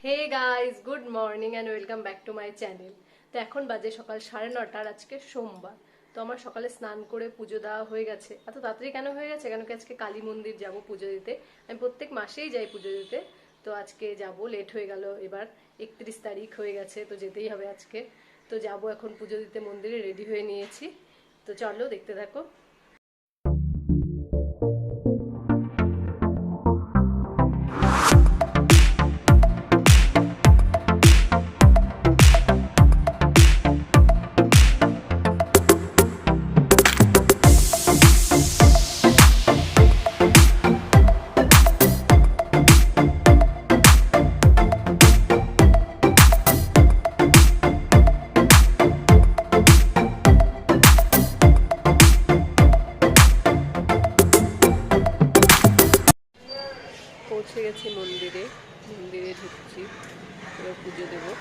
Hey guys, good morning and welcome back to my channel. তো এখন বাজে সকাল 9:30, আজকে সোমবার। তো আমার সকালে স্নান করে পুজো দেওয়া হয়ে গেছে। এত তাড়াতাড়ি কেন হয়ে গেছে? কেন কি আজকে কালী মন্দির যাব পুজো দিতে। আমি প্রত্যেক মাসেই যাই পুজো দিতে, তো আজকে যাব, লেট হয়ে গেল। এবার 31 তারিখ হয়ে গেছে, তো যেতেই হবে আজকে। তো যাব এখন পুজো দিতে মন্দিরে, রেডি হয়ে নিয়েছি। তো চলো দেখতে থাকো। পৌঁছে গেছি মন্দিরে, মন্দিরে ঢুকছি, এবার পুজো দেবো।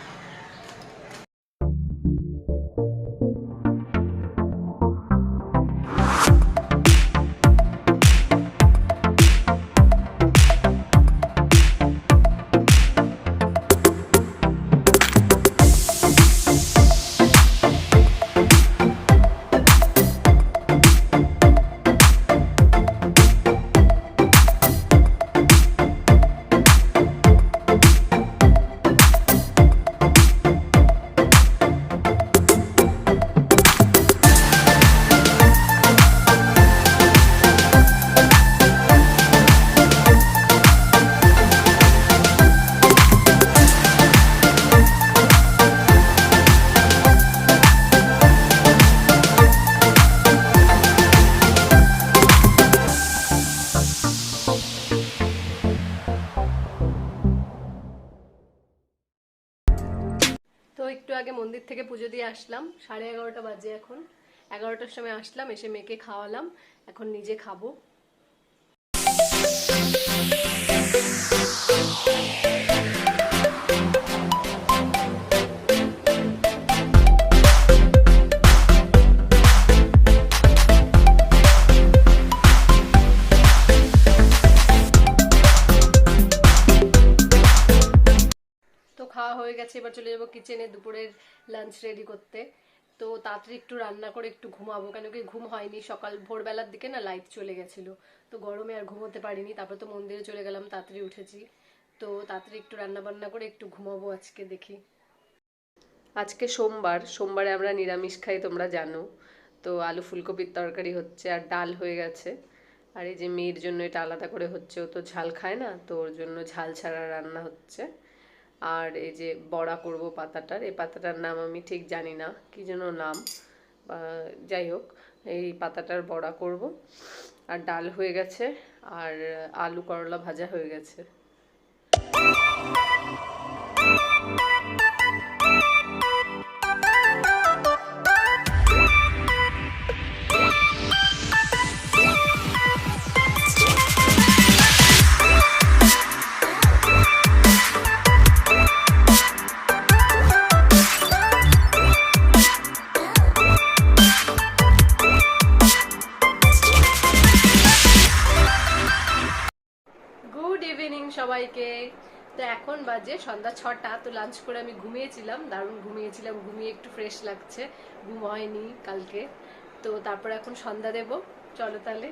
তো একটু আগে মন্দির থেকে পুজো দিয়ে আসলাম, 11:30 বাজে এখন। 11টার সময় আসলাম, এসে মেয়েকে খাওয়ালাম, এখন নিজে খাবো। তো খাওয়া হয়ে গেছে, এবার চলে যাবো কিচেনে দুপুরের লাঞ্চ রেডি করতে। তো তাড়াতাড়ি একটু রান্না করে একটু ঘুমাবো, কেন কি ঘুম হয়নি। সকাল ভোরবেলার দিকে না লাইট চলে গেছিলো, তো গরমে আর ঘুমোতে পারিনি। তারপর তো মন্দিরে চলে গেলাম, তাড়াতাড়ি উঠেছি। তো তাড়াতাড়ি একটু রান্না বান্না করে একটু ঘুমাবো আজকে, দেখি। আজকে সোমবার, সোমবারে আমরা নিরামিষ খাই, তোমরা জানো। তো আলু ফুলকপির তরকারি হচ্ছে, আর ডাল হয়ে গেছে। আর এই যে মেয়ের জন্য এটা আলাদা করে হচ্ছে, ও তো ঝাল খায় না, তো ওর জন্য ঝাল ছাড়া রান্না হচ্ছে। আর এই যে বড়া করব পাতাটার, এই পাতাটার নাম আমি ঠিক জানি না, কি যেন নাম, যাই হোক এই পাতাটার বড়া করব। আর ডাল হয়ে গেছে, আর আলু করলা ভাজা হয়ে গেছে। গুড ইভিনিং সবাইকে। তো এখন বাজে সন্ধ্যা 6টা। তো লাঞ্চ করে আমি ঘুমিয়েছিলাম, দারুণ ঘুমিয়েছিলাম, ঘুমিয়ে একটু ফ্রেশ লাগছে, ঘুম হয়নি কালকে। তো তারপর এখন সন্ধ্যা দেব, চলো তাহলে।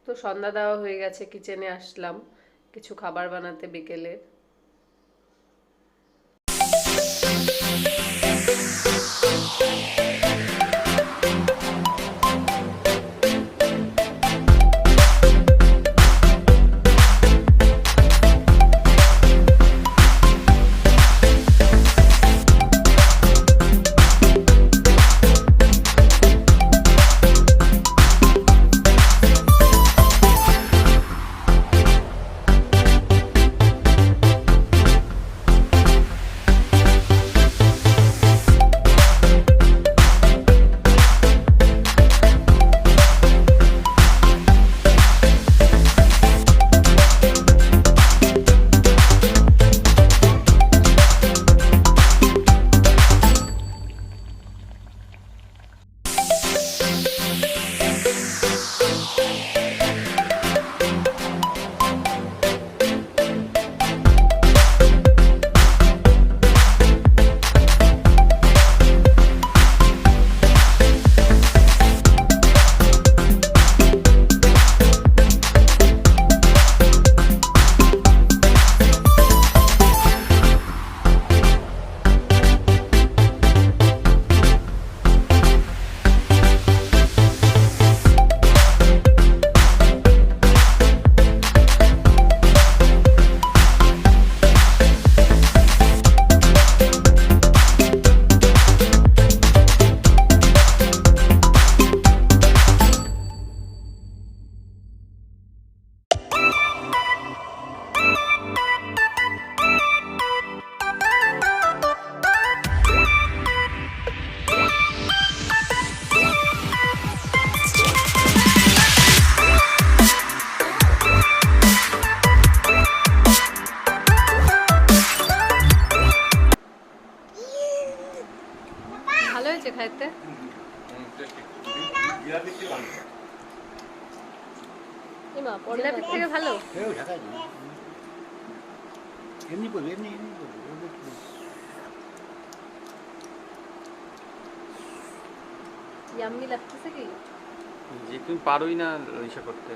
তো সন্ধ্যা দেওয়া হয়ে গেছে, কিচেনে আসলাম কিছু খাবার বানাতে বিকেলের। হয়েছে খাইতে? জিলাপির থেকে ভালো। ইয়াম্মি লাগতেছে কি? যে তুমি পারোই না ইসা করতে।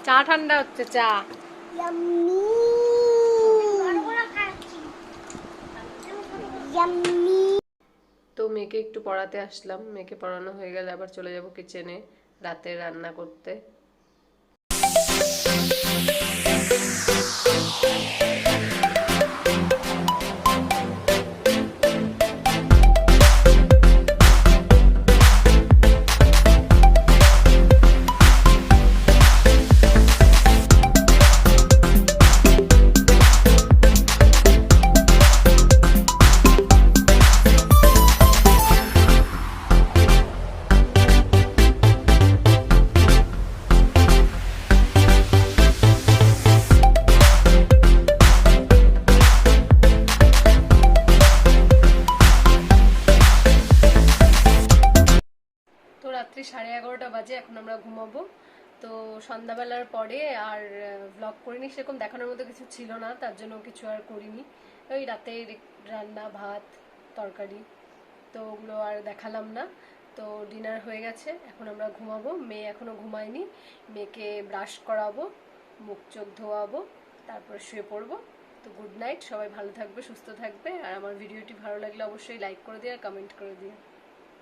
চা ঠান্ডা হচ্ছে, চা। তো মেয়েকে একটু পড়াতে আসলাম, মেয়েকে পড়ানো হয়ে গেলে আবার চলে যাব কিচেনে রাতে রান্না করতে। রাত্রি 11:30 বাজে, এখন আমরা ঘুমাবো। তো সন্ধ্যাবেলার পরে আর ব্লগ করিনি, সেরকম দেখানোর মতো কিছু ছিল না, তার জন্য কিছু আর করিনি। ওই রাতের রান্না, ভাত, তরকারি, তো ওগুলো আর দেখালাম না। তো ডিনার হয়ে গেছে, এখন আমরা ঘুমাবো। মেয়ে এখনো ঘুমায়নি, মেয়েকে ব্রাশ করাবো, মুখ চোখ ধোয়াবো, তারপর শুয়ে পড়বো। তো গুড নাইট, সবাই ভালো থাকবে, সুস্থ থাকবে। আর আমার ভিডিওটি ভালো লাগলে অবশ্যই লাইক করে দিও আর কমেন্ট করে দিও।